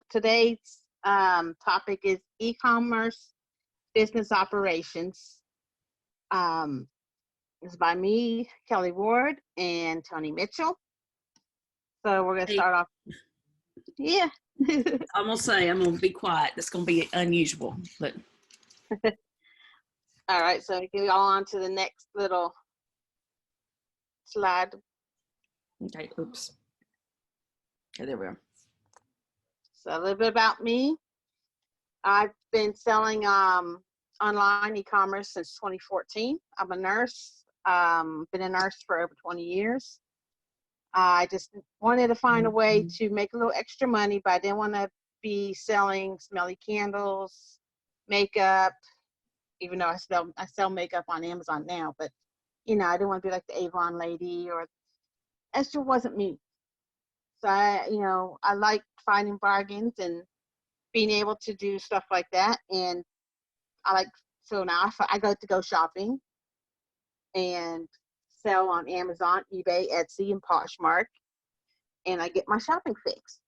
today's topic is e-commerce business operations. It's by me, Kelly Ward, and Tony Mitchell. So we're going to Hey, start off. Yeah. I'm gonna say I'm gonna be quiet. That's gonna be unusual, but All right. So we can go on to the next little slide. okay. Oops. Okay, there we are. So a little bit about me. I've been selling online e-commerce since 2014. I'm a nurse. Been a nurse for over 20 years. I just wanted to find a way to make a little extra money, but I didn't want to be selling smelly candles, makeup, even though I sell makeup on Amazon now, but I didn't want to be like the Avon lady, or that just wasn't me. So I like finding bargains and being able to do stuff like that. And so now I go to go shopping and sell on Amazon, eBay, Etsy, and Poshmark, and I get my shopping fix,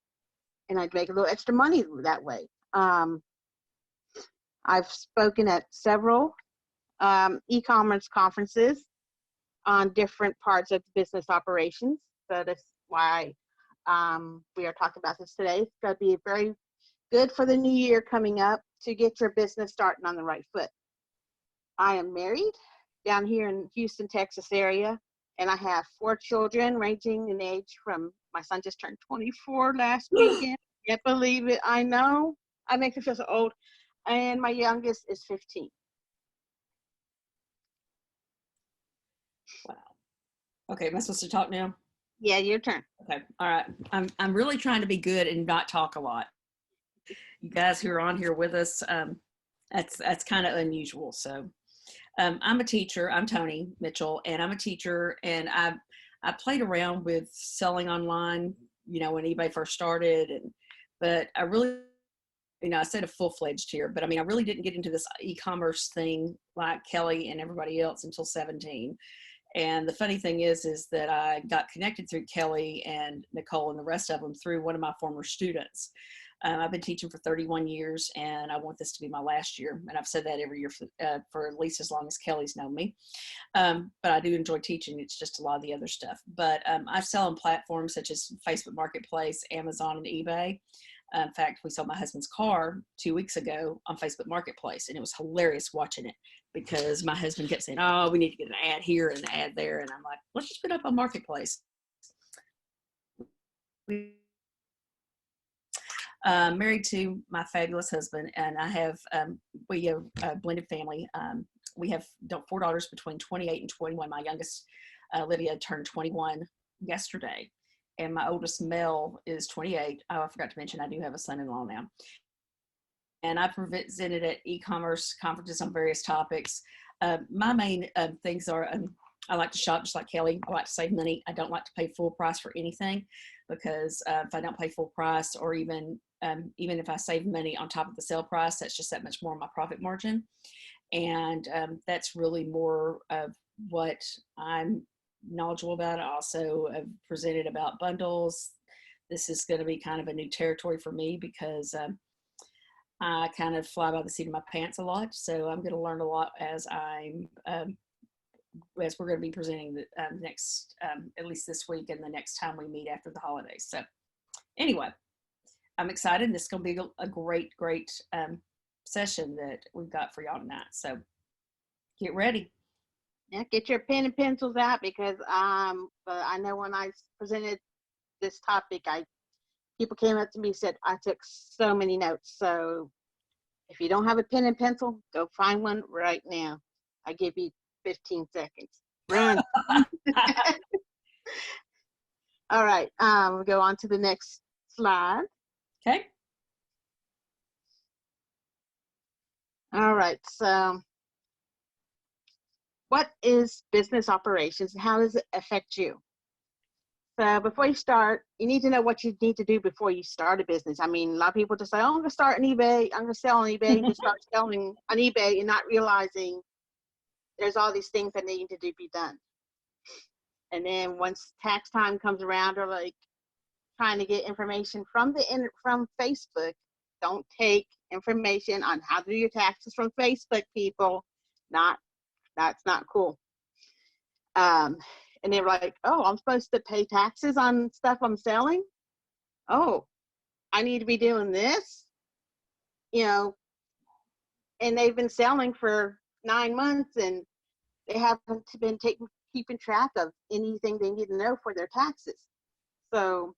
and I make a little extra money that way. I've spoken at several e-commerce conferences on different parts of business operations. So that's why we are talking about this today. It's going to be very good for the new year coming up to get your business starting on the right foot. I am married down here in Houston, Texas area, and I have 4 children ranging in age from, my son just turned 24 last weekend. Can't believe it. I know. I make me feel so old. And my youngest is 15. Wow. Okay, am I supposed to talk now? Yeah, your turn. Okay. All right. I'm really trying to be good and not talk a lot. You guys who are on here with us, that's kind of unusual. So I'm a teacher. I'm Tony Mitchell, and I'm a teacher, and I played around with selling online, when eBay first started, but I really, I said a full-fledged here, but I really didn't get into this e-commerce thing like Kelly and everybody else until 17. And the funny thing is that I got connected through Kelly and Nicole and the rest of them through one of my former students. I've been teaching for 31 years, and I want this to be my last year. And I've said that every year for at least as long as Kelly's known me. But I do enjoy teaching. It's just a lot of the other stuff. But I sell on platforms such as Facebook Marketplace, Amazon, and eBay. In fact, we sold my husband's car 2 weeks ago on Facebook Marketplace, and it was hilarious watching it because my husband kept saying, "Oh, we need to get an ad here and an ad there," and I'm like, "Let's just put up on Marketplace." Married to my fabulous husband, and I have we have a blended family. We have 4 daughters between 28 and 21. My youngest, Lydia, turned 21 yesterday. And my oldest, Mel, is 28. Oh, I forgot to mention I do have a son-in-law now. And I presented at e-commerce conferences on various topics. My main things are I like to shop just like Kelly. I like to save money. I don't like to pay full price for anything because if I don't pay full price, or even if I save money on top of the sale price, that's just that much more of my profit margin. And that's really more of what I'm knowledgeable about. I also have presented about bundles. This is going to be kind of a new territory for me because I kind of fly by the seat of my pants a lot. So I'm going to learn a lot as as we're going to be presenting the next, at least this week and the next time we meet after the holidays. So anyway, I'm excited. This is going to be a great session that we've got for y'all tonight. So get ready. Yeah, get your pen and pencils out because but I know when I presented this topic, people came up to me and said I took so many notes. So if you don't have a pen and pencil, go find one right now. I give you 15 seconds. Run. All right. We'll go on to the next slide. Okay. All right. So what is business operations and how does it affect you? So before you start, you need to know what you need to do before you start a business. A lot of people just say, "Oh, I'm going to start on eBay. I'm going to sell on eBay." And just start selling on eBay and not realizing there's all these things that need to be done. And then once tax time comes around, or like trying to get information from from Facebook. Don't take information on how to do your taxes from Facebook, people. That's not cool. And they were like, oh, I'm supposed to pay taxes on stuff I'm selling. Oh, I need to be doing this, you know, and they've been selling for 9 months and they haven't been keeping track of anything they need to know for their taxes. So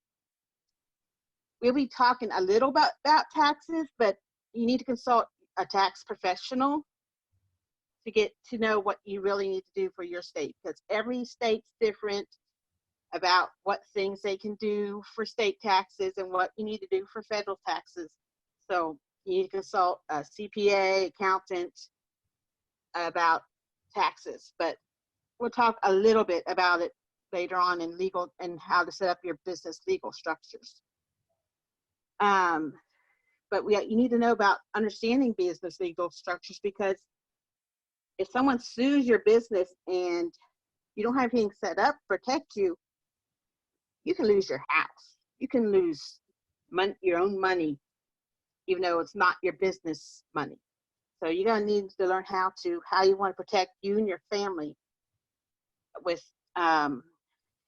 we'll be talking a little about taxes, but you need to consult a tax professional to get to know what you really need to do for your state, because every state's different about what things they can do for state taxes and what you need to do for federal taxes. So you need to consult a CPA, accountant about taxes, but we'll talk a little bit about it later on in legal and how to set up your business legal structures. But you need to know about understanding business legal structures, because if someone sues your business and you don't have anything set up to protect you, you can lose your house. You can lose your own money, even though it's not your business money. So you're gonna need to learn how you want to protect you and your family with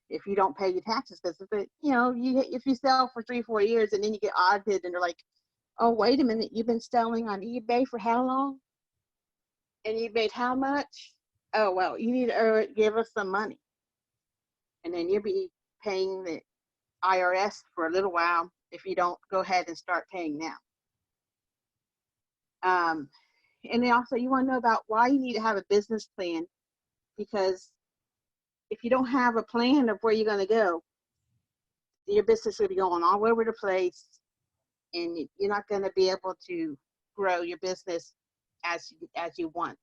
if you don't pay your taxes, because if you sell for 3-4 years and then you get audited and they're like, oh, wait a minute, you've been selling on eBay for how long? And you made how much? Oh, well, you need to give us some money. And then you'll be paying the IRS for a little while if you don't go ahead and start paying now. And then also you want to know about why you need to have a business plan, because if you don't have a plan of where you're going to go, your business will be going all over the place and you're not going to be able to grow your business as you want.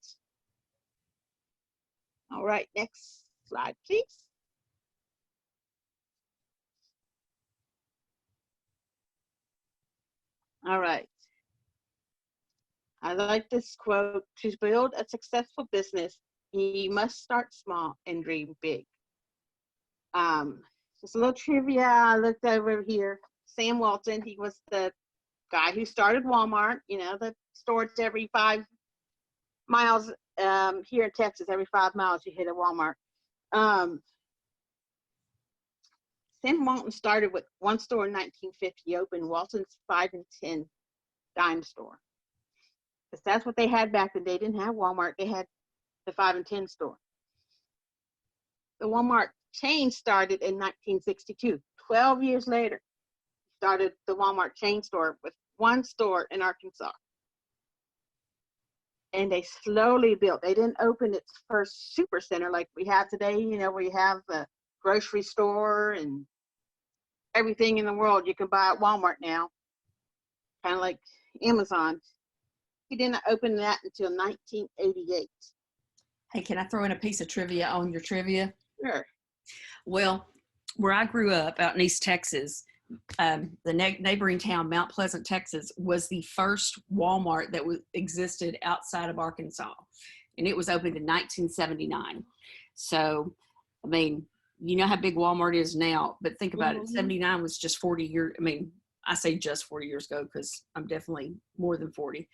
All right, next slide, please. All right. I like this quote: to build a successful business, you must start small and dream big. Just a little trivia I looked over here. Sam Walton, he was the guy who started Walmart, the store every 5 miles here in Texas. Every 5 miles you hit a Walmart. Sam Walton started with one store in 1950. He opened Walton's 5 and 10 dime store. Because that's what they had back then. They didn't have Walmart. They had the 5 and 10 store. The Walmart chain started in 1962. 12 years later, started the Walmart chain store with one store in Arkansas. And they slowly built. They didn't open its first super center like we have today, where you have the grocery store and everything in the world you can buy at Walmart now, kind of like Amazon. He didn't open that until 1988. Hey, can I throw in a piece of trivia on your trivia? Sure. Well, where I grew up out in East Texas, the neighboring town, Mount Pleasant, Texas, was the first Walmart that existed outside of Arkansas. And it was opened in 1979. So, I mean, you know how big Walmart is now, but think about it. 79 was just 40 years. I mean, I say just 40 years ago because I'm definitely more than 40.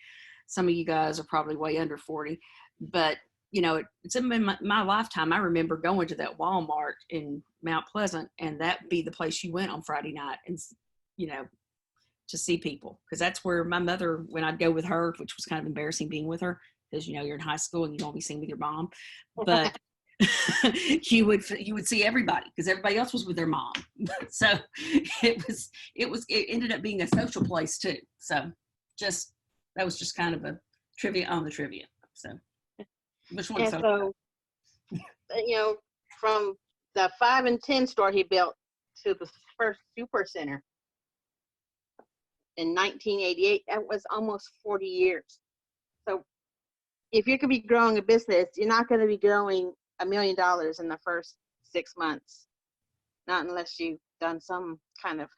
Some of you guys are probably way under 40. But, it's in my lifetime. I remember going to that Walmart in Mount Pleasant, and that'd be the place you went on Friday night and, to see people. Because that's where my mother, when I'd go with her, which was kind of embarrassing being with her, because, you're in high school and you don't be seen with your mom. But you would see everybody because everybody else was with their mom. So it ended up being a social place too. So that was just kind of a trivia on the trivia. So which one? Yeah, so from the 5 and 10 store he built to the first super center in 1988, that was almost 40 years. So if you're going to be growing a business, you're not going to be growing $1 million in the first 6 months, not unless you've done some kind of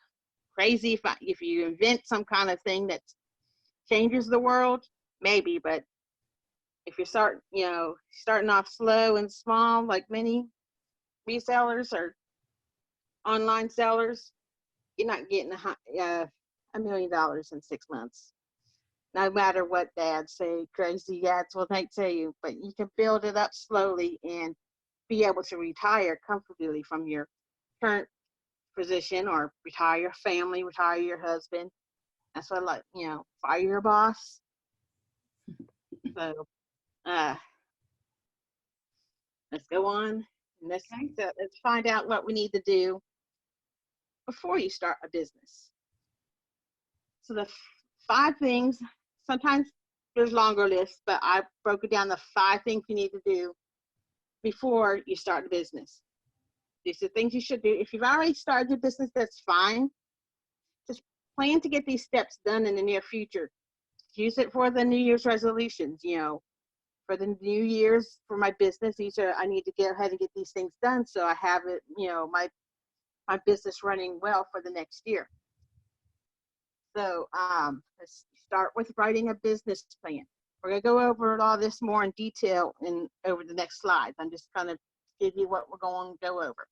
crazy, if you invent some kind of thing that changes the world, maybe. But if you starting off slow and small, like many resellers or online sellers, you're not getting $1 million in 6 months. No matter what dads say, crazy dads will tell you, but you can build it up slowly and be able to retire comfortably from your current position, or retire your family, retire your husband. That's what, like, fire your boss. So let's go on. Let's find out what we need to do before you start a business. So the 5 things, sometimes there's longer lists, but I broke it down to 5 things you need to do before you start a business. These are things you should do. If you've already started your business, that's fine. Just plan to get these steps done in the near future. Use it for the New Year's resolutions, for the New Year's, for my business. I need to get ahead and get these things done so I have it, my business running well for the next year. So let's start with writing a business plan. We're going to go over all this more in detail over the next slides. I'm just going to give you what we're going to go over.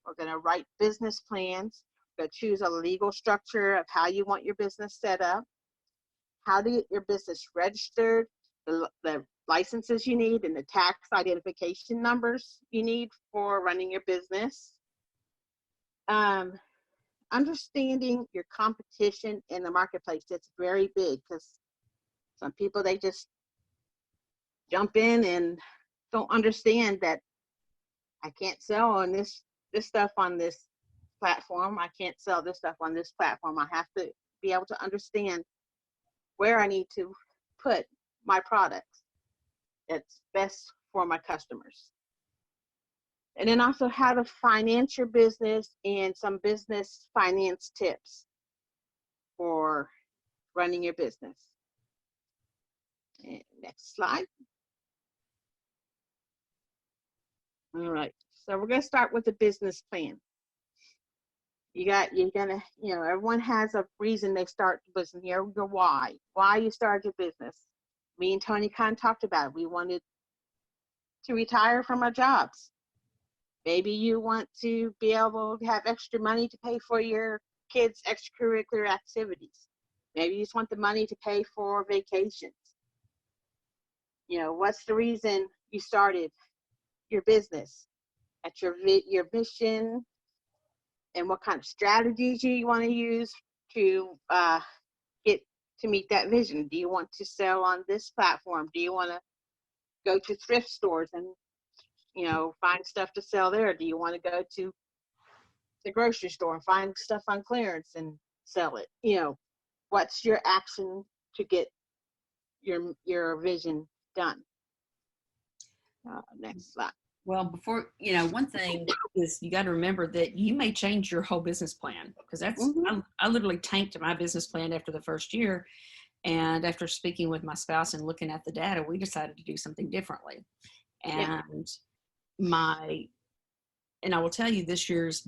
We're going to write business plans. We're going to choose a legal structure of how you want your business set up, how to get your business registered, the licenses you need, and the tax identification numbers you need for running your business. Understanding your competition in the marketplace. It's very big, because some people, they just jump in and don't understand that I can't sell on this stuff on this platform. I can't sell this stuff on this platform. I have to be able to understand where I need to put my products that's best for my customers. And then also how to finance your business and some business finance tips for running your business. And next slide. All right, so we're going to start with the business plan. Everyone has a reason they start the business. Here we go, why you started your business. Me and Tony kind of talked about it. We wanted to retire from our jobs. Maybe you want to be able to have extra money to pay for your kids' extracurricular activities. Maybe you just want the money to pay for vacations. What's the reason you started your business? At your mission, and what kind of strategies you want to use to meet that vision. Do you want to sell on this platform? Do you want to go to thrift stores and find stuff to sell there? Do you want to go to the grocery store and find stuff on clearance and sell it? What's your action to get your vision done? Next slide. Well, before, one thing is you got to remember that you may change your whole business plan, because I literally tanked my business plan after the first year. And after speaking with my spouse and looking at the data, we decided to do something differently. And I will tell you, this year's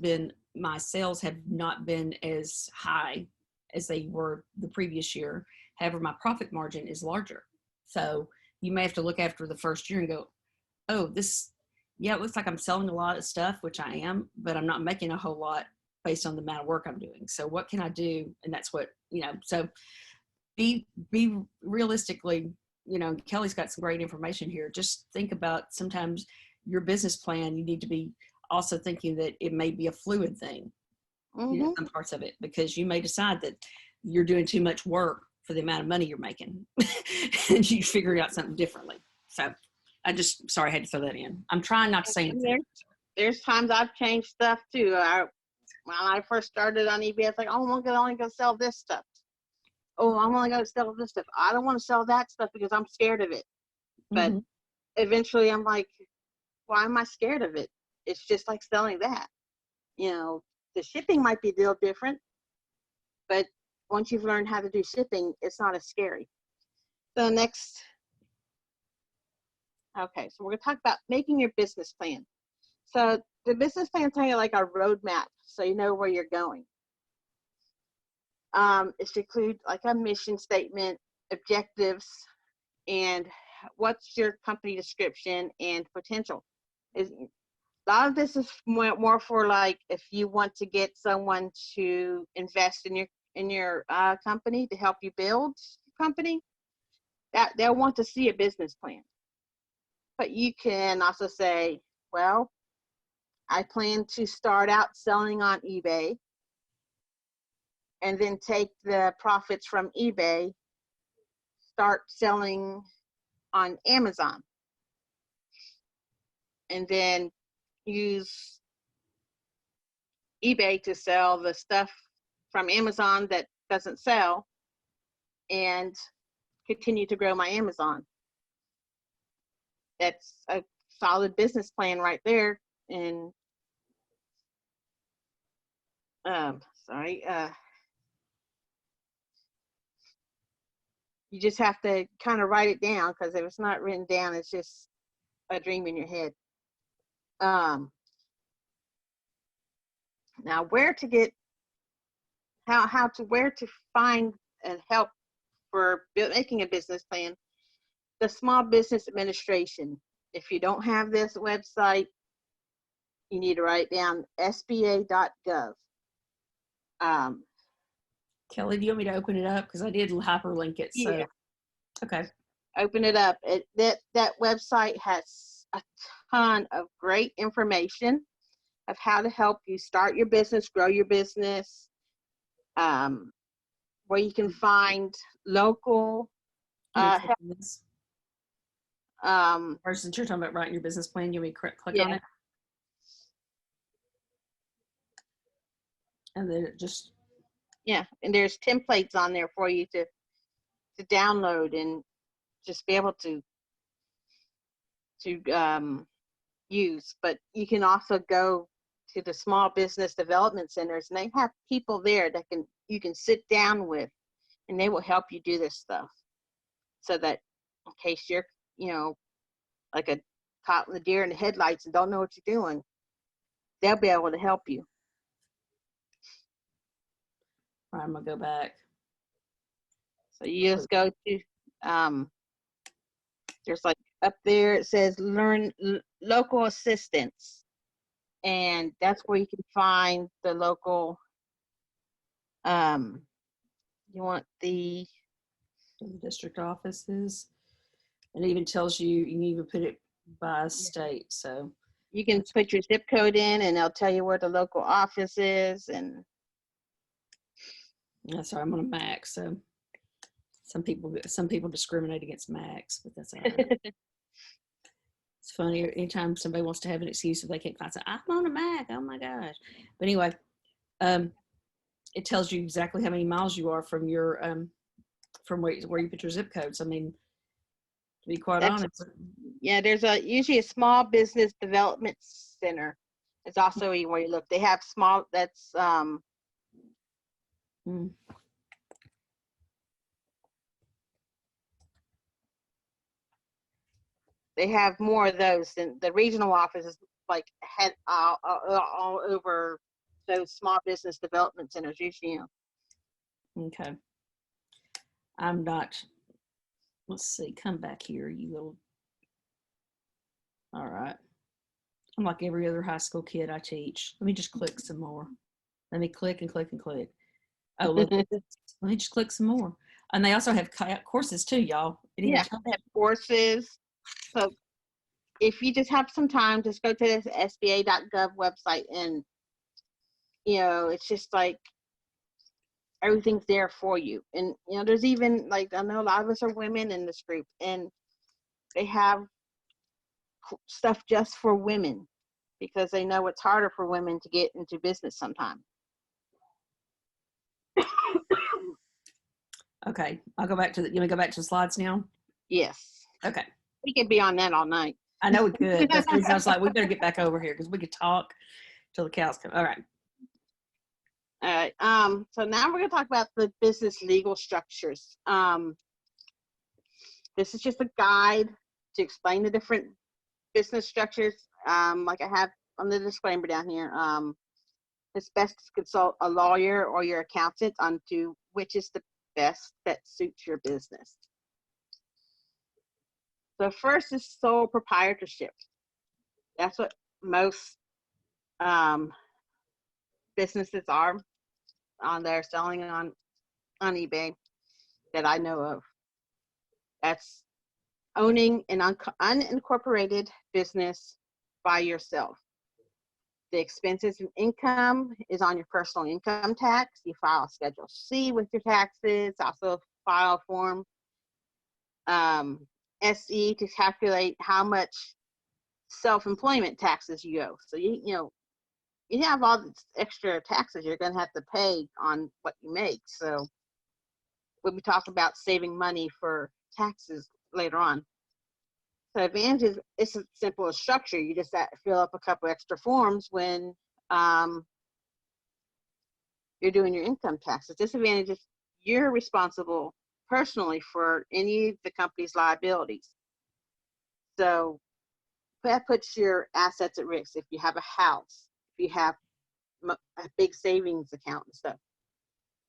my sales have not been as high as they were the previous year. However, my profit margin is larger. So you may have to look after the first year and go, oh, it looks like I'm selling a lot of stuff, which I am, but I'm not making a whole lot based on the amount of work I'm doing. So what can I do? And that's what, so be realistically, Kelly's got some great information here. Just think about, sometimes your business plan, you need to be also thinking that it may be a fluid thing, some parts of it, because you may decide that you're doing too much work for the amount of money you're making and you figure out something differently. So I had to throw that in. I'm trying not to say anything. There's times I've changed stuff too. When I first started on eBay, it's like, oh, I'm only going to sell this stuff. Oh, I'm only going to sell this stuff. I don't want to sell that stuff because I'm scared of it. But eventually I'm like, why am I scared of it? It's just like selling that. The shipping might be a little different, but once you've learned how to do shipping, it's not as scary. So next. Okay, so we're going to talk about making your business plan. So the business plan is kind of like a roadmap, so you know where you're going. It should include like a mission statement, objectives, and what's your company description and potential. a lot of this is more for like if you want to get someone to invest in your company to help you build your company, that they'll want to see a business plan. But you can also say, well, I plan to start out selling on eBay and then take the profits from eBay, start selling on Amazon, and then use eBay to sell the stuff from Amazon that doesn't sell and continue to grow my Amazon. That's a solid business plan right there. And you just have to kind of write it down, because if it's not written down, it's just a dream in your head. Now, where to get, where to find and help for making a business plan? The Small Business Administration. If you don't have this website, you need to write down sba.gov. Kelly, do you want me to open it up? Because I did hyperlink it. So, Yeah. Okay. Open it up. That website has a ton of great information of how to help you start your business, grow your business, where you can find local help. Or since you're talking about writing your business plan, you want me to click on it? And then it just, yeah, and there's templates on there for you to download and just be able to use. But you can also go to the small business development centers, and they have people there that you can sit down with, and they will help you do this stuff, so that in case you're like a caught in the deer in the headlights and don't know what you're doing, they'll be able to help you. all right, I'm gonna go back. So you just go to there's like up there, it says learn local assistance, and that's where you can find the local you want the district offices. It even tells you can even put it by state. So you can put your zip code in, and they'll tell you where the local office is. And sorry, I'm on a Mac, so some people discriminate against Macs, but that's all right. It's funny, anytime somebody wants to have an excuse if they can't find something, I'm on a Mac, oh my gosh. But anyway, it tells you exactly how many miles you are from your from where you put your zip codes. I mean, to be quite honest. Yeah, there's usually a small business development center. It's also where you look. They have small, that's they have more of those than the regional offices, like head all over those small business development centers usually. Okay. I'm not, let's see, come back here, you little, all right. I'm like every other high school kid I teach. Let me just click some more. Let me click and click and click. Oh, look, let me just click some more. And they also have courses too, y'all. Yeah, they have courses. So if you just have some time, just go to this sba.gov website, and it's just like everything's there for you. And there's even, like, I know a lot of us are women in this group, and they have stuff just for women, because they know it's harder for women to get into business sometimes. Okay, I'll go back to you want to go back to the slides now? Yes. Okay. We could be on that all night. I know we could. That's the reason I was like, we better get back over here because we could talk till the cows come. All right. All right. So now we're going to talk about the business legal structures. This is just a guide to explain the different business structures. Like I have on the disclaimer down here. It's best to consult a lawyer or your accountant on to which is the best that suits your business. So first is sole proprietorship. That's what most businesses are on there selling on eBay that I know of. That's owning an unincorporated business by yourself. The expenses and income is on your personal income tax. You file Schedule C with your taxes, also file Form SE to calculate how much self-employment taxes you owe. So you have all these extra taxes you're going to have to pay on what you make. So we'll be talking about saving money for taxes later on. So advantage is it's a simple structure. You just have to fill up a couple extra forms when you're doing your income taxes. Disadvantage is you're responsible personally for any of the company's liabilities. So that puts your assets at risk. If you have a house, if you have a big savings account and stuff,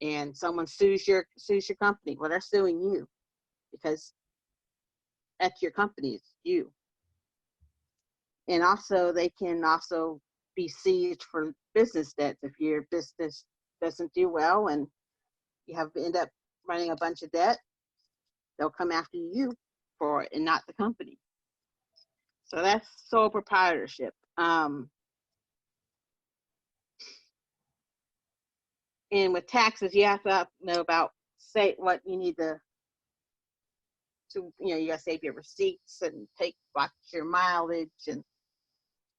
and someone sues your company, well, they're suing you because that's your company, it's you. And also they can also be seized for business debts. If your business doesn't do well and you end up running a bunch of debt, they'll come after you for it and not the company. So that's sole proprietorship. And with taxes, you have to know about what you need to you gotta save your receipts and watch your mileage,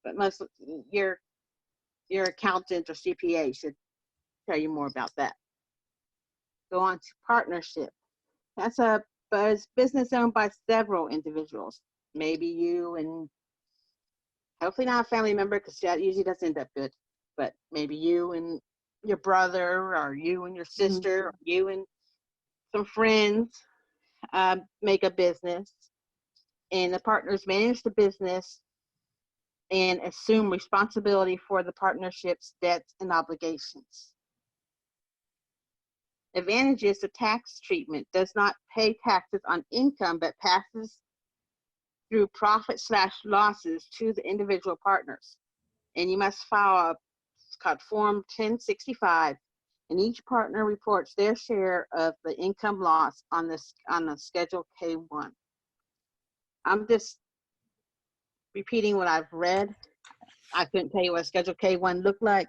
but most your accountant or CPA should tell you more about that. Go on to partnership. That's a business owned by several individuals. Maybe you and hopefully not a family member, because that usually doesn't end up good. But maybe you and your brother, or you and your sister, or you and some friends make a business, and the partners manage the business and assume responsibility for the partnership's debts and obligations. Advantage is the tax treatment does not pay taxes on income, but passes through profit/losses to the individual partners. And you must file it's called Form 1065, and each partner reports their share of the income loss on the Schedule K1. I'm just repeating what I've read. I couldn't tell you what Schedule K1 looked like.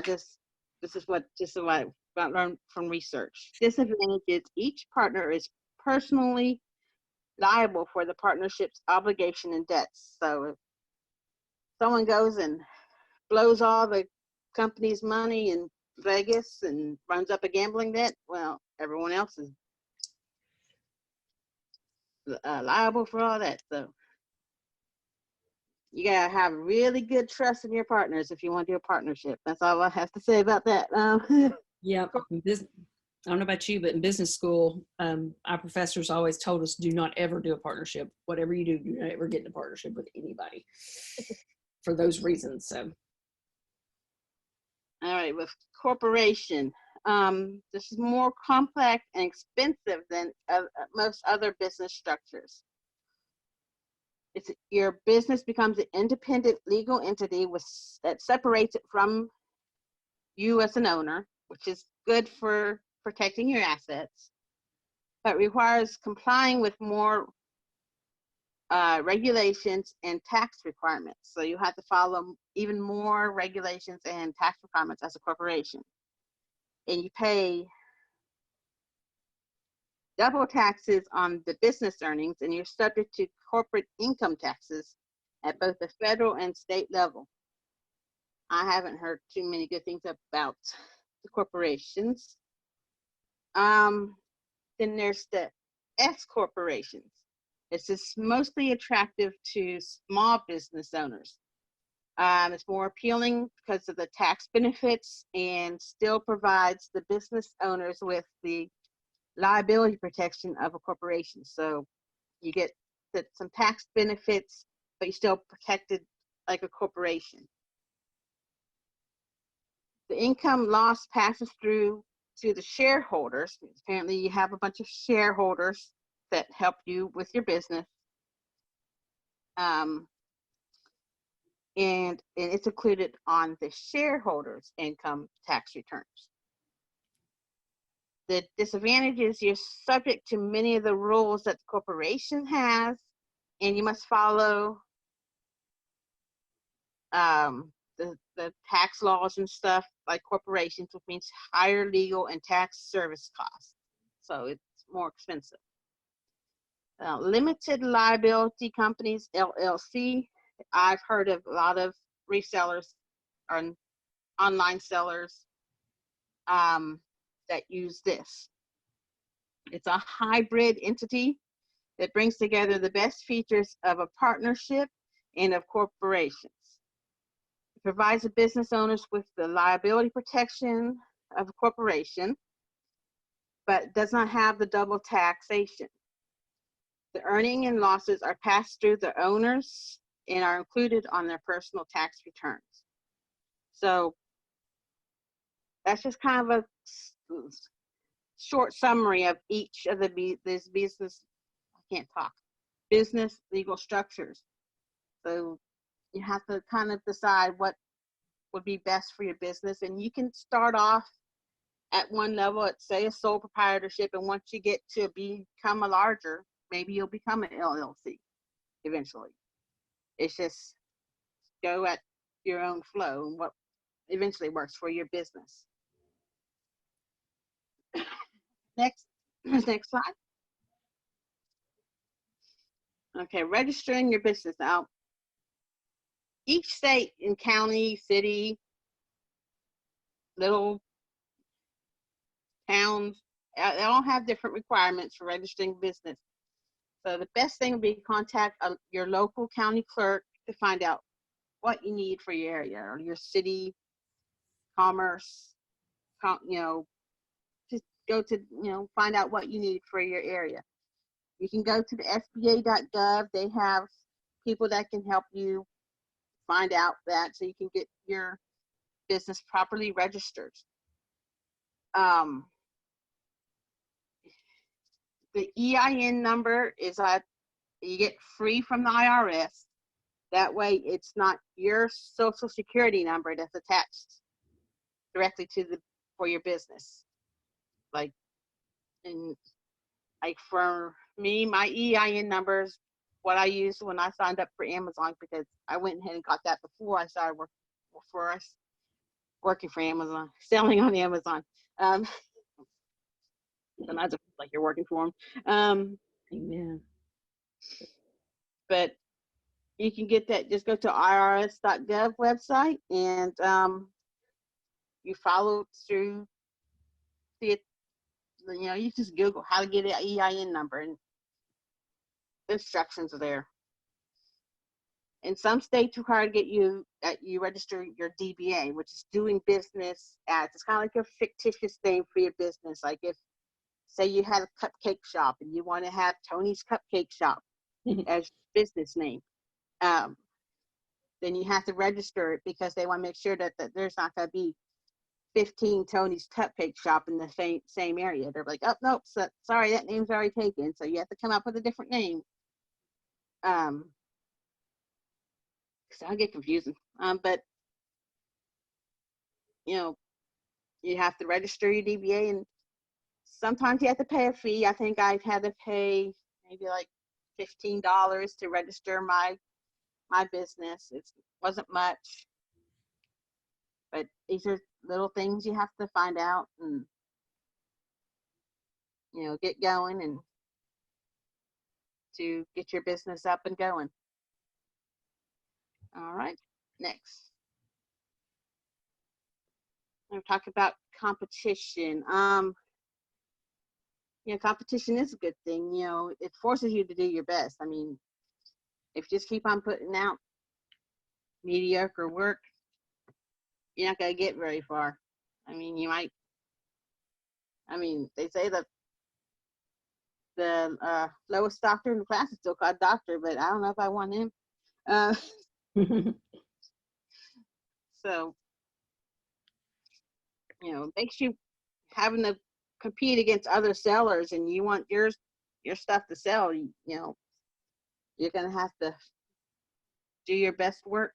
This is what I learned from research. Disadvantage is each partner is personally liable for the partnership's obligation and debts. So if someone goes and blows all the company's money in Vegas and runs up a gambling debt, well, everyone else is liable for all that. So you gotta have really good trust in your partners if you want to do a partnership. That's all I have to say about that. Yeah, I don't know about you, but in business school, our professors always told us, do not ever do a partnership. Whatever you do not ever get in a partnership with anybody for those reasons. So, all right, with corporation, this is more complex and expensive than most other business structures. Your business becomes an independent legal entity that separates it from you as an owner, which is good for protecting your assets, but requires complying with more regulations and tax requirements. So you have to follow even more regulations and tax requirements as a corporation. And you pay double taxes on the business earnings, and you're subject to corporate income taxes at both the federal and state level. I haven't heard too many good things about the corporations. Then there's the S corporations. This is mostly attractive to small business owners. It's more appealing because of the tax benefits and still provides the business owners with the liability protection of a corporation. So you get some tax benefits, but you're still protected like a corporation. The income loss passes through to the shareholders. Apparently you have a bunch of shareholders that help you with your business. and it's included on the shareholders' income tax returns. The disadvantage is you're subject to many of the rules that the corporation has, and you must follow the tax laws and stuff like corporations, which means higher legal and tax service costs. So it's more expensive. Limited liability companies, LLC. I've heard of a lot of resellers or online sellers that use this. It's a hybrid entity that brings together the best features of a partnership and of corporations. It provides the business owners with the liability protection of a corporation, but does not have the double taxation. The earnings and losses are passed through the owners and are included on their personal tax returns. So that's just kind of a short summary of each of this business, I can't talk, business legal structures. So you have to kind of decide what would be best for your business. And you can start off at one level at, say, a sole proprietorship, and once you get to become a larger, maybe you'll become an LLC eventually. It's just go at your own flow and what eventually works for your business. Next slide. Okay, registering your business. Now, each state and county, city, little towns, they all have different requirements for registering business. So the best thing would be to contact your local county clerk to find out what you need for your area or your city, commerce, just go to, find out what you need for your area. You can go to the SBA.gov. They have people that can help you find out that so you can get your business properly registered. The EIN number is you get free from the IRS. That way it's not your social security number that's attached directly for your business. Like for me, my EIN number is what I used when I signed up for Amazon, because I went ahead and got that before I started working for Amazon, selling on Amazon. Sometimes it feels like you're working for them. Amen. But you can get that, just go to irs.gov website and you follow through it. You just Google how to get an EIN number and the instructions are there. In some states require to get you register your DBA, which is doing business as. It's kind of like a fictitious name for your business. Like if, say you had a cupcake shop and you want to have Tony's Cupcake Shop as business name, then you have to register it, because they want to make sure that there's not going to be 15 Tony's Cupcake Shop in the same area. They're like, oh, nope, sorry, that name's already taken. So you have to come up with a different name. So I get confusing. But, you have to register your DBA, and sometimes you have to pay a fee. I think I've had to pay maybe like $15 to register my business. It wasn't much, but these are little things you have to find out and get going and to get your business up and going. All right, next. We'll talk about competition. Competition is a good thing. It forces you to do your best. I mean, if you just keep on putting out mediocre work, you're not going to get very far. I mean, they say that the lowest doctor in the class is still called doctor, but I don't know if I want him. So, it makes you having to compete against other sellers, and you want your stuff to sell. You're going to have to do your best work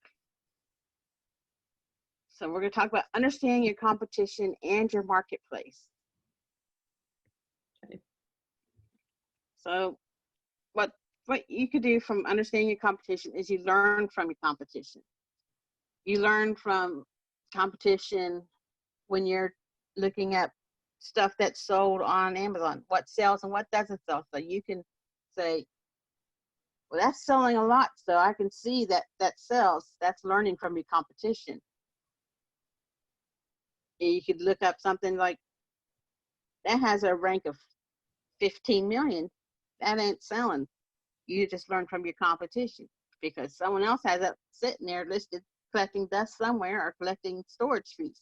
So we're going to talk about understanding your competition and your marketplace. Okay. So what you could do from understanding your competition is you learn from your competition. You learn from competition when you're looking at stuff that's sold on Amazon, what sells and what doesn't sell. So you can say, well, that's selling a lot, so I can see that that sells. That's learning from your competition. You could look up something like that has a rank of 15 million. That ain't selling. You just learn from your competition because someone else has it sitting there listed collecting dust somewhere or collecting storage fees.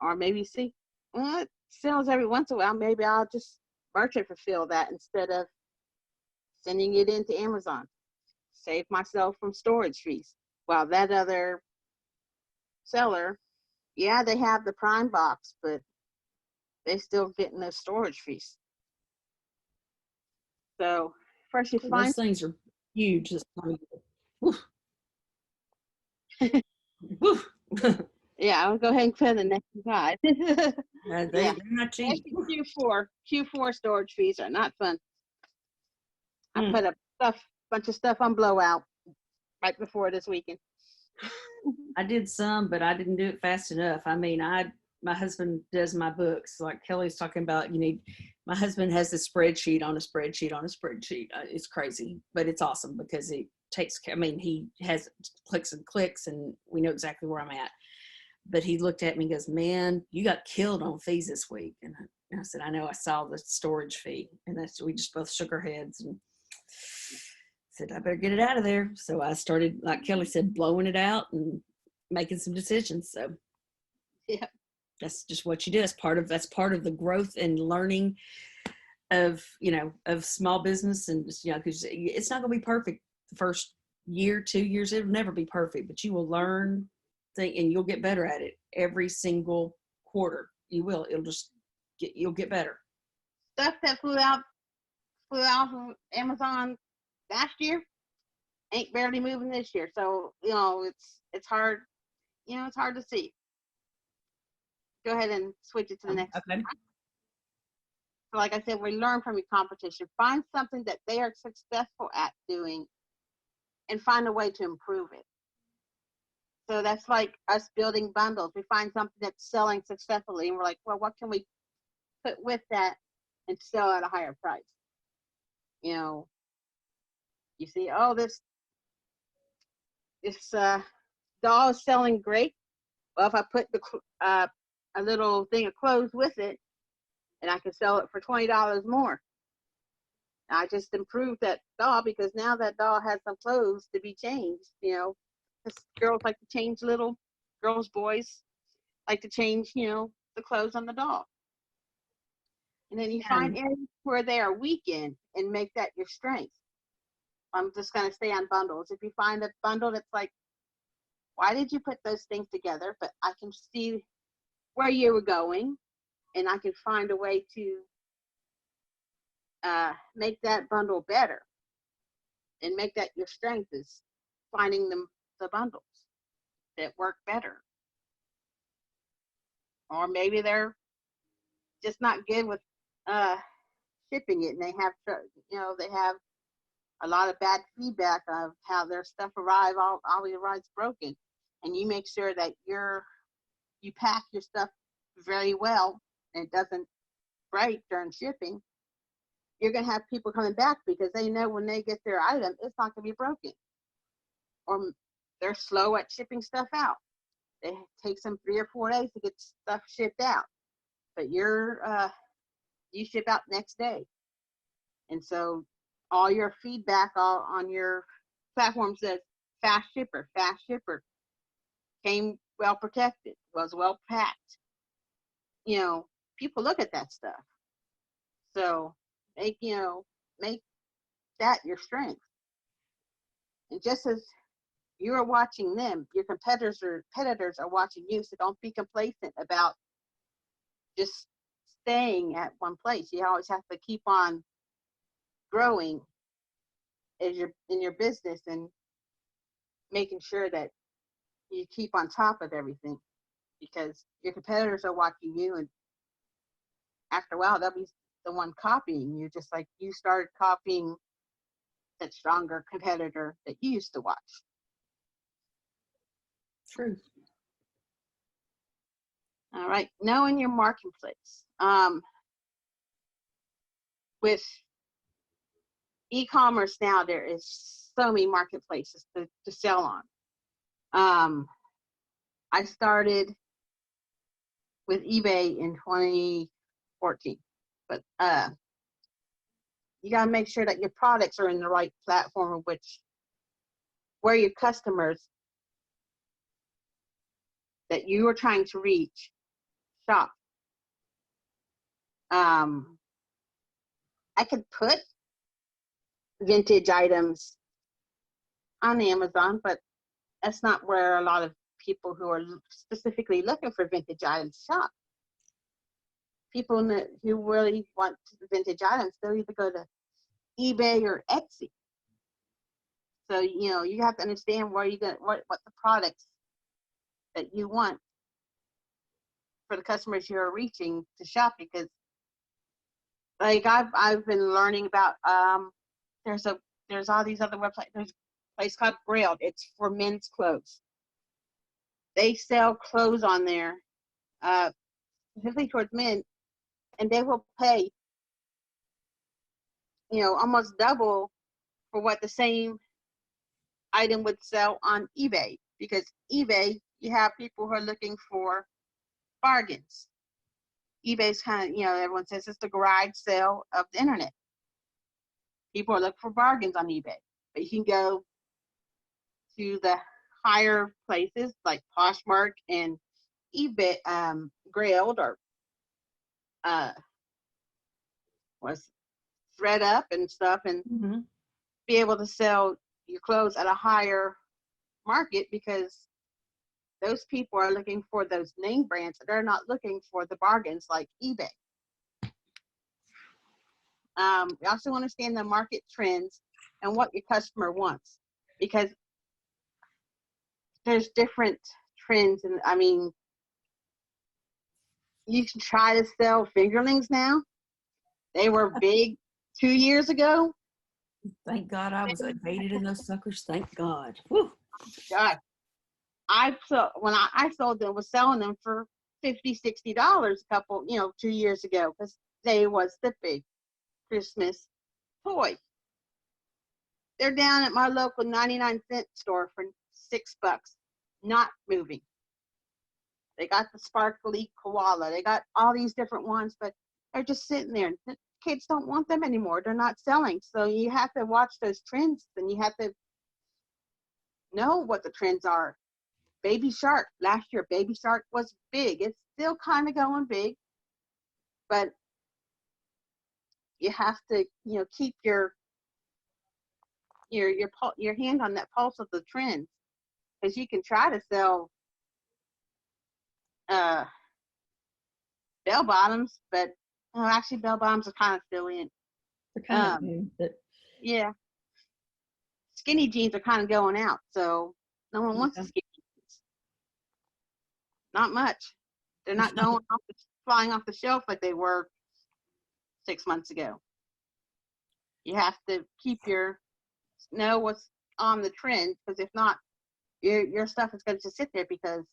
Or maybe see, well, it sells every once in a while. Maybe I'll just merchant fulfill that instead of sending it into Amazon. Save myself from storage fees. While that other seller, yeah, they have the Prime box, but they still getting those storage fees. So first you find Those things are huge. This time of year. Woo. Woo. yeah, I'll go ahead and put in the next slide. Yeah, They're not cheap. especially Q4 storage fees are not fun. I Mm. put a bunch of stuff on blowout right before this weekend. I did some, but I didn't do it fast enough. I mean, my husband does my books. Like Kelly's talking about, my husband has a spreadsheet on a spreadsheet on a spreadsheet. It's crazy, but it's awesome because it takes care. I mean, he has clicks and clicks, and we know exactly where I'm at. But he looked at me and goes, "Man, you got killed on fees this week." And I said, "I know. I saw the storage fee," and we just both shook our heads and said, "I better get it out of there." So I started, like Kelly said, blowing it out and making some decisions. So Yeah. that's just what you do. That's part of the growth and learning of small business, and because it's not going to be perfect the first year, 2 years. It'll never be perfect, but you will learn and you'll get better at it every single quarter. You will. You'll get better. Stuff that flew out from Amazon last year ain't barely moving this year. So it's hard. It's hard to see. Go ahead and switch it to the next. Okay. So like I said, we learn from your competition. Find something that they are successful at doing and find a way to improve it. So that's like us building bundles. We find something that's selling successfully and we're like, well, what can we put with that and sell at a higher price? You see, oh, this doll is selling great. Well, if I put a little thing of clothes with it, and I can sell it for $20 more. I just improved that doll because now that doll has some clothes to be changed. Because girls like to change boys like to change, the clothes on the doll. And then you find areas where they are weak in and make that your strength. I'm just going to stay on bundles. If you find a bundle that's like, why did you put those things together? But I can see where you were going, and I can find a way to make that bundle better and make that your strength is finding the bundles that work better. Or maybe they're just not good with shipping it, and they have a lot of bad feedback of how their stuff arrives broken, and you make sure that you pack your stuff very well and it doesn't break during shipping. You're going to have people coming back because they know when they get their item, it's not going to be broken. Or they're slow at shipping stuff out. It takes them 3 or 4 days to get stuff shipped out, but you ship out next day. And so all your feedback on your platform says fast shipper, came well protected, was well packed. People look at that stuff. So make that your strength. And just as you are watching them, your competitors are watching you. So don't be complacent about just staying at one place. You always have to keep on growing in your business and making sure that you keep on top of everything, because your competitors are watching you, and after a while they'll be the one copying you, just like you started copying that stronger competitor that you used to watch. True. All right, knowing your marketplace. With e-commerce now, there is so many marketplaces to sell on. I started with eBay in 2014, but you gotta make sure that your products are in the right platform, of which where your customers that you are trying to reach shop. I could put vintage items on Amazon, but that's not where a lot of people who are specifically looking for vintage items shop. People who really want vintage items, they'll either go to eBay or Etsy. So, you know, you have to understand where you get what the products that you want for the customers you're reaching to shop, because like I've been learning about there's all these other websites. There's a place called Grailed. It's for men's clothes. They sell clothes on there, specifically towards men, and they will pay, you know, almost double for what the same item would sell on eBay, because eBay, you have people who are looking for bargains. eBay's kind of, you know, everyone says it's the garage sale of the internet. People are looking for bargains on eBay, but you can go to the higher places like Poshmark and eBay, Grailed, or was Thread Up and stuff, and be able to sell your clothes at a higher market, because those people are looking for those name brands. They're not looking for the bargains like eBay. We also understand the market trends and what your customer wants, because there's different trends. And I mean, you can try to sell fingerlings now. They were big 2 years ago. Thank God I was invaded in those suckers. Thank God. Whew. God, when I sold them, was selling them for $50-$60 a couple, 2 years ago, because they was the big Christmas toy. They're down at my local 99-cent store for $6, not moving. They got the sparkly koala. They got all these different ones, but they're just sitting there. The kids don't want them anymore. They're not selling. So you have to watch those trends, and you have to know what the trends are. Baby Shark. Last year, Baby Shark was big. It's still kind of going big, but you have to, keep your hand on that pulse of the trends, because you can try to sell bell bottoms, but actually bell bottoms are kind of silly. They're kind of new, but yeah, skinny jeans are kind of going out, so no one wants the skinny jeans. Not much. They're not flying off the shelf like they were 6 months ago. You have to know what's on the trend, because if not, your stuff is going to just sit there because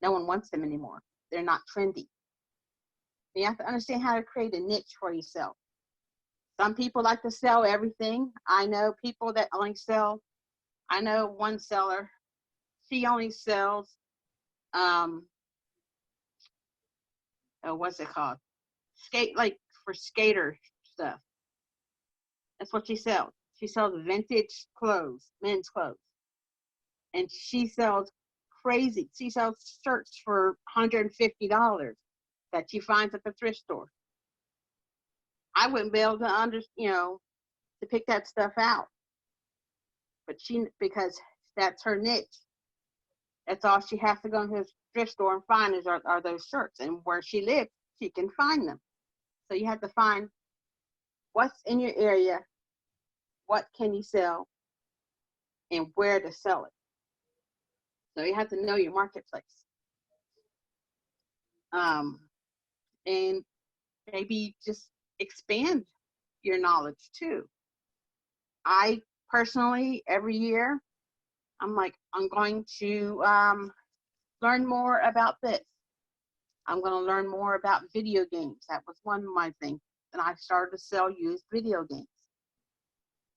no one wants them anymore. They're not trendy. You have to understand how to create a niche for yourself. Some people like to sell everything. I know people that only sell. I know one seller. She only sells, what's it called? Like for skater stuff. That's what she sells. She sells vintage clothes, men's clothes. And she sells crazy. She sells shirts for $150 that she finds at the thrift store. I wouldn't be able to to pick that stuff out. But because that's her niche. That's all she has to go into the thrift store and find are those shirts. And where she lives, she can find them. So you have to find what's in your area, what can you sell, and where to sell it. So you have to know your marketplace. And maybe just expand your knowledge too. I personally, every year, I'm like, I'm going to learn more about this. I'm going to learn more about video games. That was one of my things. And I started to sell used video games.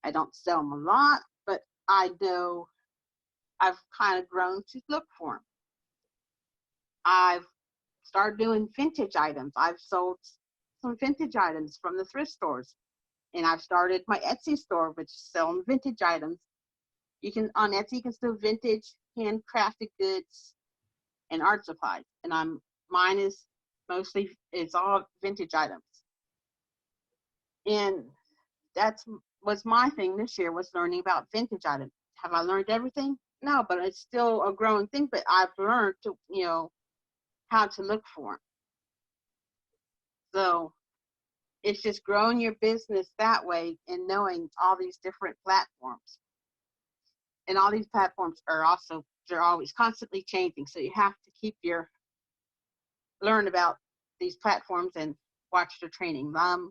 I don't sell them a lot, but I know I've kind of grown to look for them. I've started doing vintage items. I've sold some vintage items from the thrift stores. And I've started my Etsy store, which is selling vintage items. You can, on Etsy, you can still vintage, handcrafted goods, and art supplies. And mine is mostly, it's all vintage items. And that's was my thing this year, was learning about vintage items. Have I learned everything? No, but it's still a growing thing. But I've learned to, how to look for them. So it's just growing your business that way and knowing all these different platforms. And all these platforms are also, they're always constantly changing. So you have to keep learn about these platforms and watch the training. I'm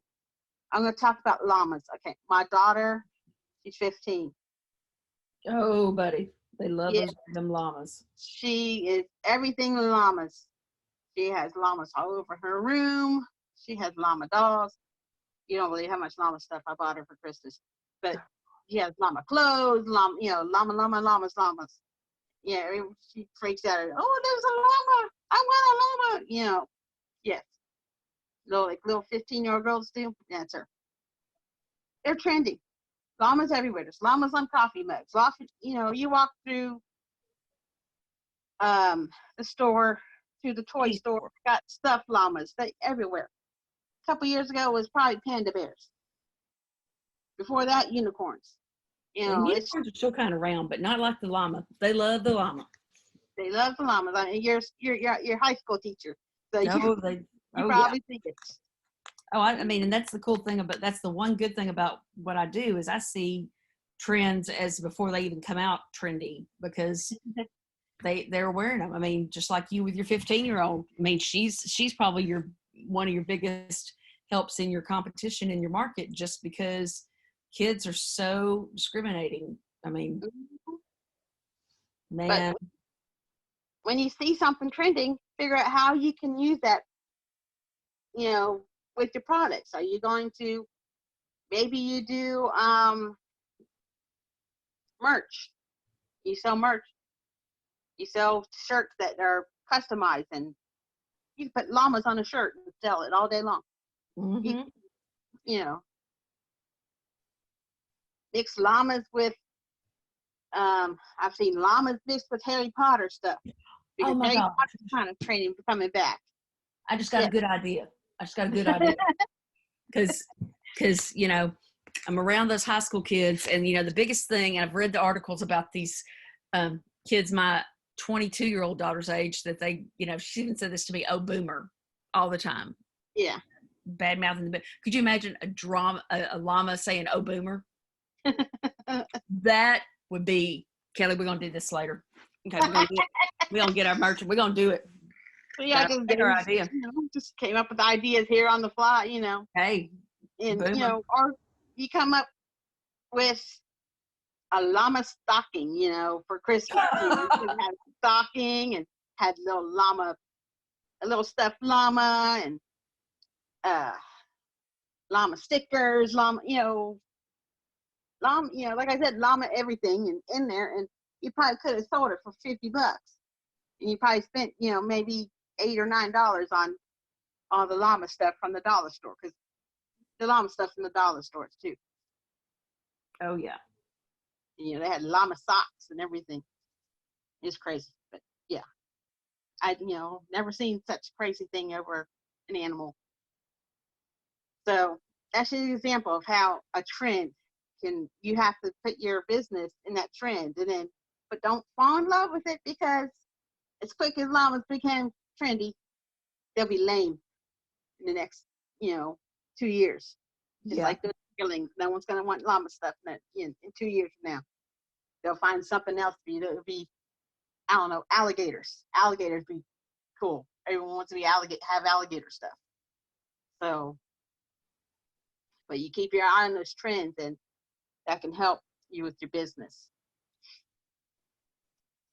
going to talk about llamas. Okay, my daughter, she's 15. Oh, buddy, they love Yeah, them llamas. she is everything llamas. She has llamas all over her room. She has llama dolls. You don't believe how much llama stuff I bought her for Christmas. But she has llama clothes, llamas. Llamas. Yeah, she freaks out. Oh, there's a llama. I want a llama. Yes. Little 15-year-old girls do. That's her. They're trendy. Llamas everywhere. There's llamas on coffee mugs. You walk through the store, through the toy store, got stuffed llamas. They everywhere. A couple years ago, it was probably panda bears. Before that, unicorns. And unicorns are still kind of round, but not like the llama. They love the llama. They love the llamas. I mean, you're high school teacher, so you probably see it. Oh, I mean, and that's the cool thing about, that's the one good thing about what I do, is I see trends as before they even come out trendy, because they're wearing them. I mean, just like you with your 15-year-old. I mean, she's probably one of your biggest helps in your competition in your market, just because kids are so discriminating. I mean, man. But when you see something trending, figure out how you can use that, with your products. Are you going to, maybe you do merch. You sell merch. You sell shirts that are customized, and you can put llamas on a shirt and sell it all day long. Mm-hmm. Mix llamas with, I've seen llamas mixed with Harry Potter stuff. Because Harry Potter's kind of training for coming back. I just got a good idea. Because I'm around those high school kids, and the biggest thing, and I've read the articles about these kids my 22-year-old daughter's age, that they, she even said this to me, "Oh, boomer," all the time. Yeah. Bad mouthing the. Could you imagine a llama saying "Oh, boomer"? That would be, Kelly, we're gonna do this later. Okay, we're gonna get our merch. We're gonna do it. Yeah, just came up with ideas here on the fly. Hey, and or you come up with a llama stocking, for Christmas. You could have a stocking and had a little stuffed llama, and llama stickers, llama, like I said, llama everything and in there, and you probably could have sold it for $50, and you probably spent, maybe $8 or $9 on all the llama stuff from the dollar store, because the llama stuff's in the dollar stores too. Oh yeah. They had llama socks and everything. It's crazy, but yeah, I never seen such a crazy thing over an animal. So that's an example of how a trend you have to put your business in that trend, but don't fall in love with it, because as quick as llamas became trendy, they'll be lame in the next 2 years. Just like the feelings, no one's going to want llama stuff in 2 years from now. They'll find something else for you. It'll be I don't know, alligators. Alligators be cool. Everyone wants to be have alligator stuff. So, but you keep your eye on those trends, and that can help you with your business.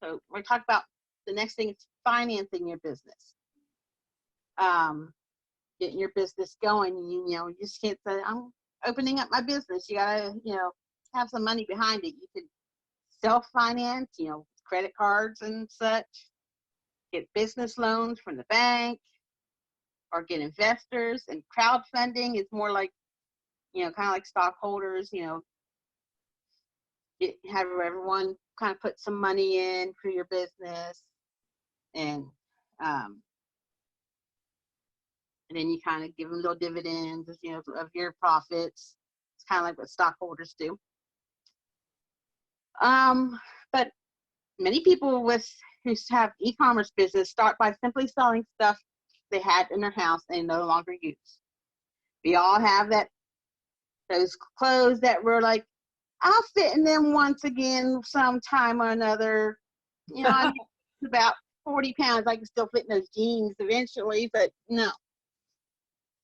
So we're talking about the next thing is financing your business. Getting your business going. You just can't say, I'm opening up my business. You gotta, have some money behind it. You can self-finance, credit cards and such, get business loans from the bank, or get investors. And crowdfunding is more like, kind of like stockholders, have everyone kind of put some money in for your business, and then you kind of give them little dividends, of your profits. It's kind of like what stockholders do. But many people who have e-commerce business start by simply selling stuff they had in their house and no longer use. We all have those clothes that were like, I'll fit in them once again sometime or another. I'm about 40 pounds. I can still fit in those jeans eventually, but no.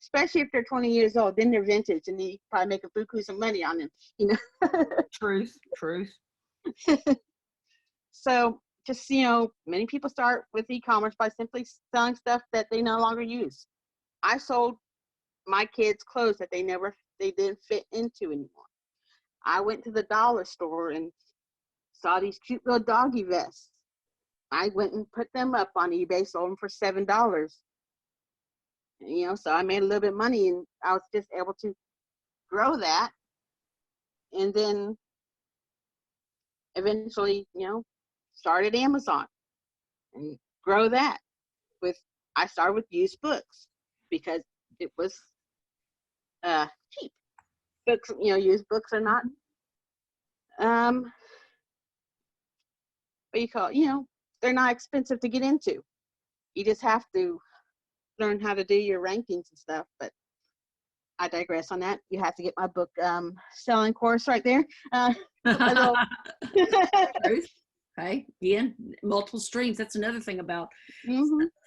Especially if they're 20 years old, then they're vintage, and you probably make a buku some money on them. Truth. So just, many people start with e-commerce by simply selling stuff that they no longer use. I sold my kids clothes that they didn't fit into anymore. I went to the dollar store and saw these cute little doggy vests. I went and put them up on eBay, sold them for $7. So I made a little bit of money, and I was just able to grow that. And then eventually, started Amazon and grow that. I started with used books because it was cheap. Books, used books are not, what you call it, they're not expensive to get into. You just have to learn how to do your rankings and stuff. But I digress on that. You have to get my book selling course right there. Okay. Again, multiple streams. That's another thing about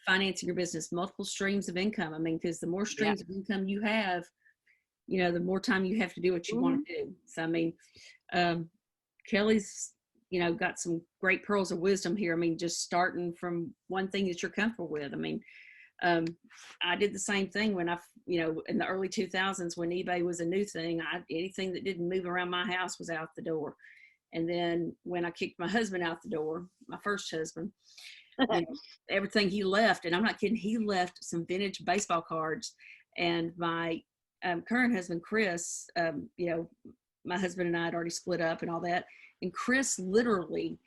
financing your business. Multiple streams of income. I mean, because the more streams of income you have, the more time you have to do what you want to do. So, I mean, Kelly's, got some great pearls of wisdom here. I mean, just starting from one thing that you're comfortable with. I mean, I did the same thing when in the early 2000s when eBay was a new thing. Anything that didn't move around my house was out the door. And then when I kicked my husband out the door, my first husband, everything he left, and I'm not kidding, he left some vintage baseball cards. And my current husband, Chris, my husband and I had already split up and all that. And Chris literally,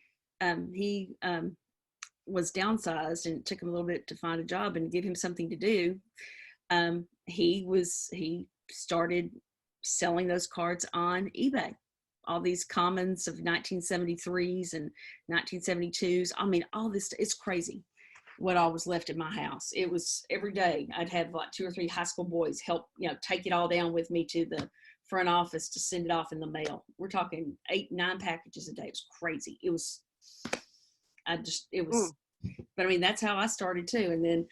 he was downsized, and it took him a little bit to find a job and give him something to do. He started selling those cards on eBay. All these commons of 1973s and 1972s. I mean, all this, it's crazy what all was left in my house. It was every day I'd have like 2 or 3 high school boys help, take it all down with me to the front office to send it off in the mail. We're talking 8, 9 packages a day. It was crazy. But I mean, that's how I started too. And then,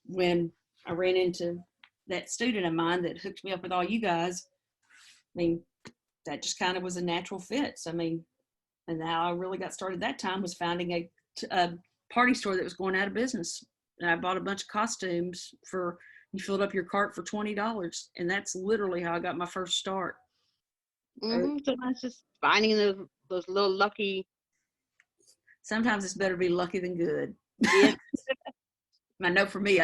when I ran into that student of mine that hooked me up with all you guys, I mean, that just kind of was a natural fit. So, I mean, and how I really got started that time was finding a party store that was going out of business. And I bought a bunch of costumes you filled up your cart for $20. And that's literally how I got my first start. So that's just finding those little lucky. Sometimes it's better to be lucky than good. Yeah. I know for me,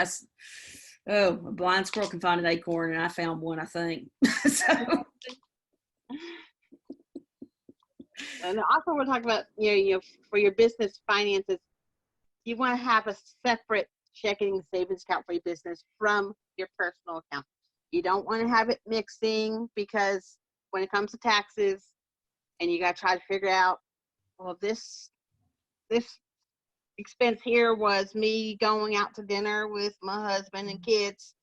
a blind squirrel can find an acorn, and I found one, I think. So. And also we're talking about, for your business finances, you want to have a separate checking and savings account for your business from your personal account. You don't want to have it mixing, because when it comes to taxes and you got to try to figure out, well, this expense here was me going out to dinner with my husband and kids,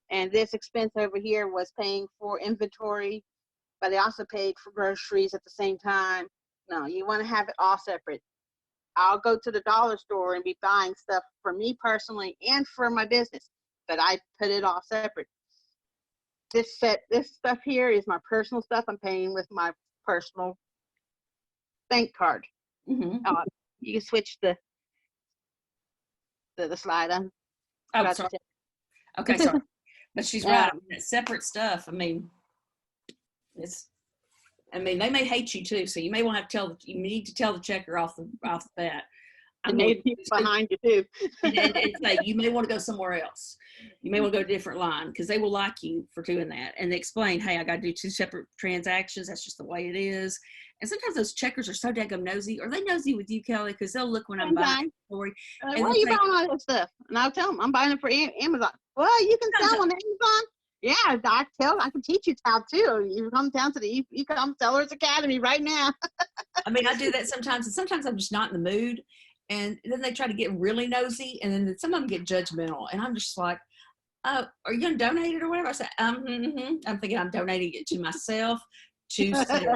and this expense over here was paying for inventory, but I also paid for groceries at the same time. No, you want to have it all separate. I'll go to the dollar store and be buying stuff for me personally and for my business, but I put it all separate. This stuff here is my personal stuff. I'm paying with my personal bank card. Mm-hmm. You can switch the slide on. Oh, sorry. Okay, sorry. But she's right. It's separate stuff. I mean, they may hate you too, so you may want to tell. You need to tell the checker off the bat. And they behind you too. and say you may want to go somewhere else. You may want to go to a different line because they will like you for doing that. And they explain, hey, I got to do 2 separate transactions. That's just the way it is. And sometimes those checkers are so daggum nosy. Are they nosy with you, Kelly? Because they'll look when I'm buying for you. Why are you buying all that stuff? And I'll tell them I'm buying it for Amazon. Well, you can sell on Amazon. Yeah, I can teach you how to. You come down to the eCom Sellers Academy right now. I mean, I do that sometimes, and sometimes I'm just not in the mood. And then they try to get really nosy, and then some of them get judgmental. And I'm just like, are you going to donate it or whatever? I said, I'm thinking I'm donating it to myself to sell.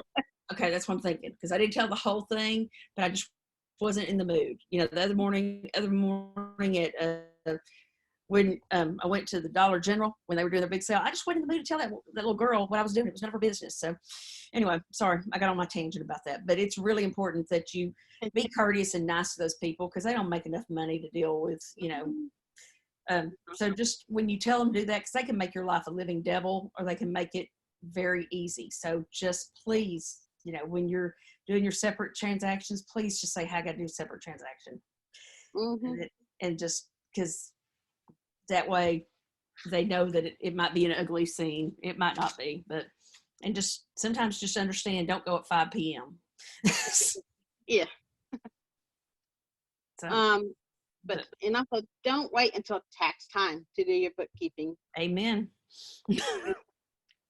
Okay, that's what I'm thinking. Because I didn't tell the whole thing, but I just wasn't in the mood. You know, the other morning at when I went to the Dollar General when they were doing their big sale, I just wasn't in the mood to tell that little girl what I was doing. It was none of her business. So anyway, sorry, I got on my tangent about that. But it's really important that you be courteous and nice to those people because they don't make enough money to deal with, you know. So just when you tell them to do that, because they can make your life a living devil or they can make it very easy. So just please, you know, when you're doing your separate transactions, please just say, hey, I got to do a separate transaction. Mm-hmm. And just because that way they know that it might be an ugly scene. It might not be, but, and just sometimes just understand, don't go at 5 p.m. Yeah. So, but and also don't wait until tax time to do your bookkeeping. Amen.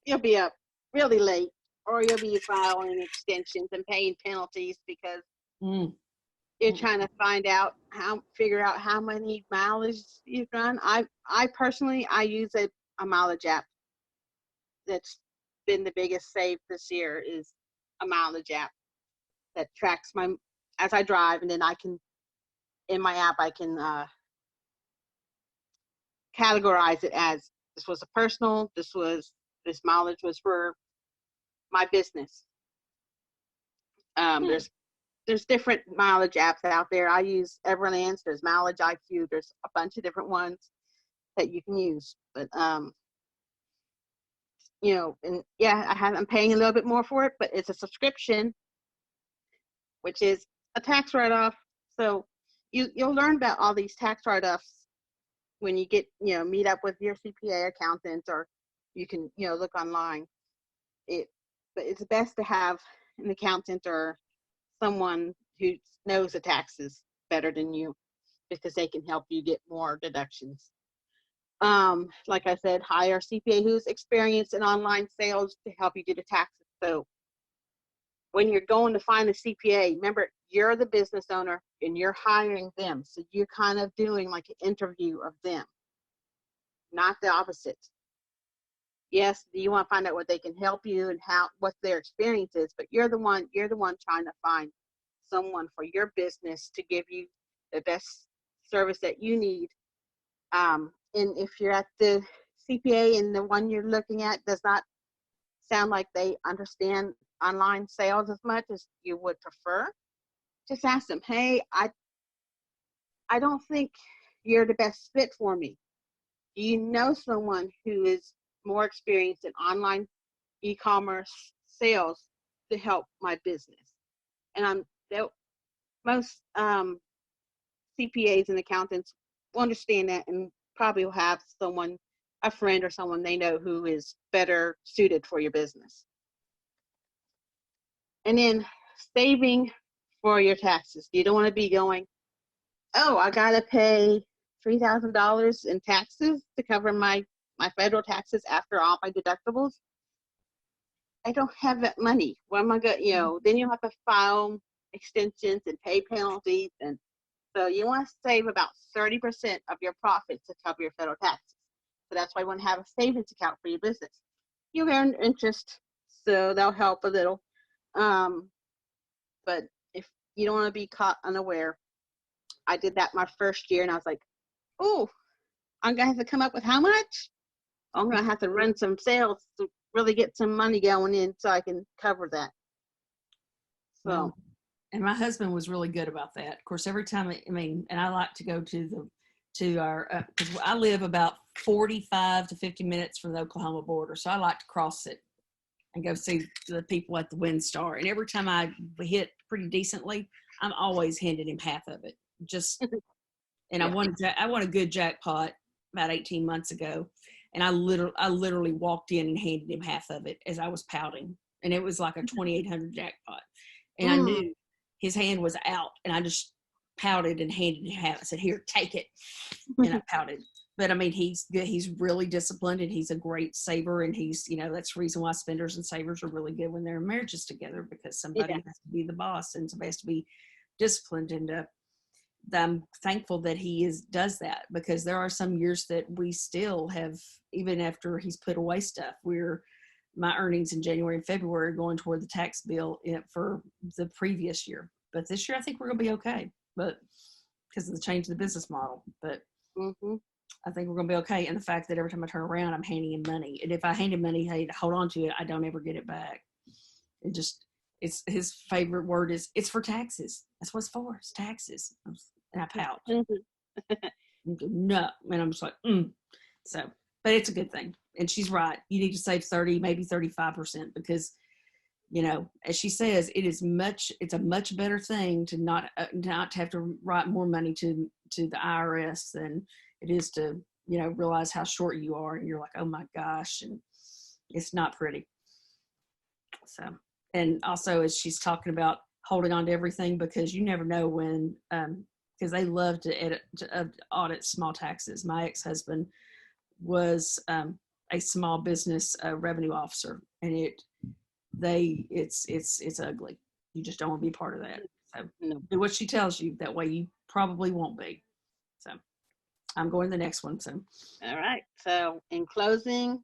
You'll be up really late, or you'll be filing extensions and paying penalties because you're trying to figure out how many mileage you've done. I personally use a mileage app. That's been the biggest save this year is a mileage app that tracks as I drive, and then I can, in my app, I can categorize it as this was a personal, this mileage was for my business. There's different mileage apps out there. I use Everlands. There's Mileage IQ. There's a bunch of different ones that you can use. But you know, and yeah, I'm paying a little bit more for it, but it's a subscription, which is a tax write-off. So you'll learn about all these tax write-offs when you get, you know, meet up with your CPA accountant, or you can, you know, look online. But it's best to have an accountant or someone who knows the taxes better than you, because they can help you get more deductions. Like I said, hire a CPA who's experienced in online sales to help you do the taxes. So when you're going to find a CPA, remember, you're the business owner and you're hiring them. So you're kind of doing like an interview of them, not the opposite. Yes, you want to find out what they can help you and what their experience is, but you're the one trying to find someone for your business to give you the best service that you need. And if you're at the CPA and the one you're looking at does not sound like they understand online sales as much as you would prefer, just ask them, hey, I don't think you're the best fit for me. Do you know someone who is more experienced in online e-commerce sales to help my business? And most CPAs and accountants will understand that and probably will have someone, a friend or someone they know who is better suited for your business. And then saving for your taxes. You don't want to be going, oh, I got to pay $3,000 in taxes to cover my federal taxes after all my deductibles. I don't have that money. What am I going to, you know, then you'll have to file extensions and pay penalties. And so you want to save about 30% of your profits to cover your federal taxes. So that's why you want to have a savings account for your business. You earn interest, so that'll help a little. But if you don't want to be caught unaware, I did that my first year, and I was like, oh, I'm going to have to come up with how much? I'm going to have to run some sales to really get some money going in so I can cover that. So, well, and my husband was really good about that. Of course, every time, I mean, and I like to go to our, because I live about 45 to 50 minutes from the Oklahoma border. So I like to cross it and go see the people at the WinStar. And every time I hit pretty decently, I'm always handing him half of it. Just, and yeah. I won a good jackpot about 18 months ago. And I literally walked in and handed him half of it as I was pouting. And it was like a 2,800 jackpot. And I knew his hand was out, and I just pouted and handed him half. I said, here, take it. And I pouted. But I mean, he's good. He's really disciplined, and he's a great saver. And he's, you know, that's the reason why spenders and savers are really good when they're in marriages together, because somebody has to be the boss and somebody has to be disciplined. And I'm thankful that he does that, because there are some years that we still have, even after he's put away stuff, my earnings in January and February are going toward the tax bill for the previous year. But this year, I think we're going to be okay, but because of the change in the business model. But I think we're going to be okay. And the fact that every time I turn around, I'm handing him money. And if I hand him money, hey, to hold on to it, I don't ever get it back. It's his favorite word is, it's for taxes. That's what it's for. It's taxes. And I pout. No. And I'm just like, So, but it's a good thing. And she's right. You need to save 30, maybe 35%, because, you know, as she says, it's a much better thing to not have to write more money to the IRS than it is to, you know, realize how short you are. And you're like, oh my gosh. And it's not pretty. So, and also as she's talking about holding on to everything, because you never know when, because they love to audit small taxes. My ex-husband was a small business revenue officer, and it's ugly. You just don't want to be part of that. So do what she tells you. That way you probably won't be. So I'm going to the next one. So all right. So in closing,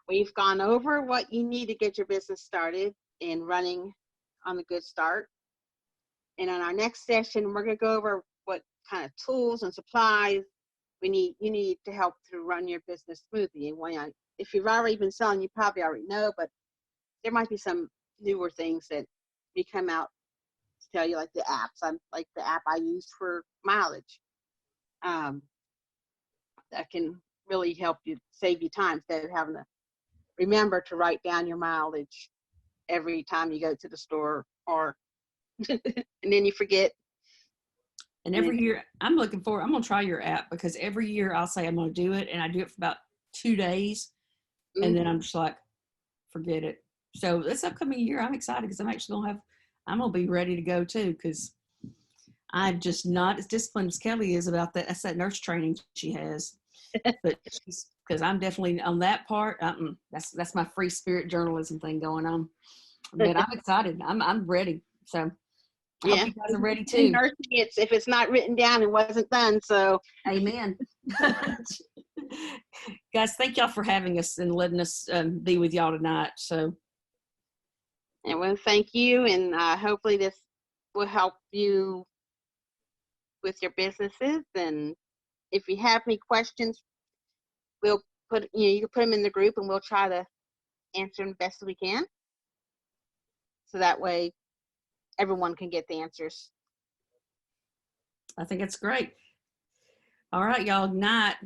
we've gone over what you need to get your business started and running on a good start. And on our next session, we're going to go over what kind of tools and supplies you need to help to run your business smoothly. And if you've already been selling, you probably already know, but there might be some newer things that we come out to tell you, like the apps. Like the app I use for mileage. That can really help you save you time instead of having to remember to write down your mileage every time you go to the store, or and then you forget. And every year, I'm going to try your app, because every year I'll say I'm going to do it, and I do it for about 2 days, and then I'm just like, forget it. So this upcoming year, I'm excited, because I'm going to be ready to go too, because I'm just not as disciplined as Kelly is about that. That's that nurse training she has. But because I'm definitely on that part, that's my free spirit journalism thing going on. But I'm excited. I'm ready. So I hope you guys are ready too. Nursing, if it's not written down, it wasn't done. So amen. Guys, thank y'all for having us and letting us be with y'all tonight. So, and well, thank you, and hopefully this will help you with your businesses. And if you have any questions, we'll you can put them in the group, and we'll try to answer them best we can. So that way, everyone can get the answers. I think it's great. All right, y'all. Night.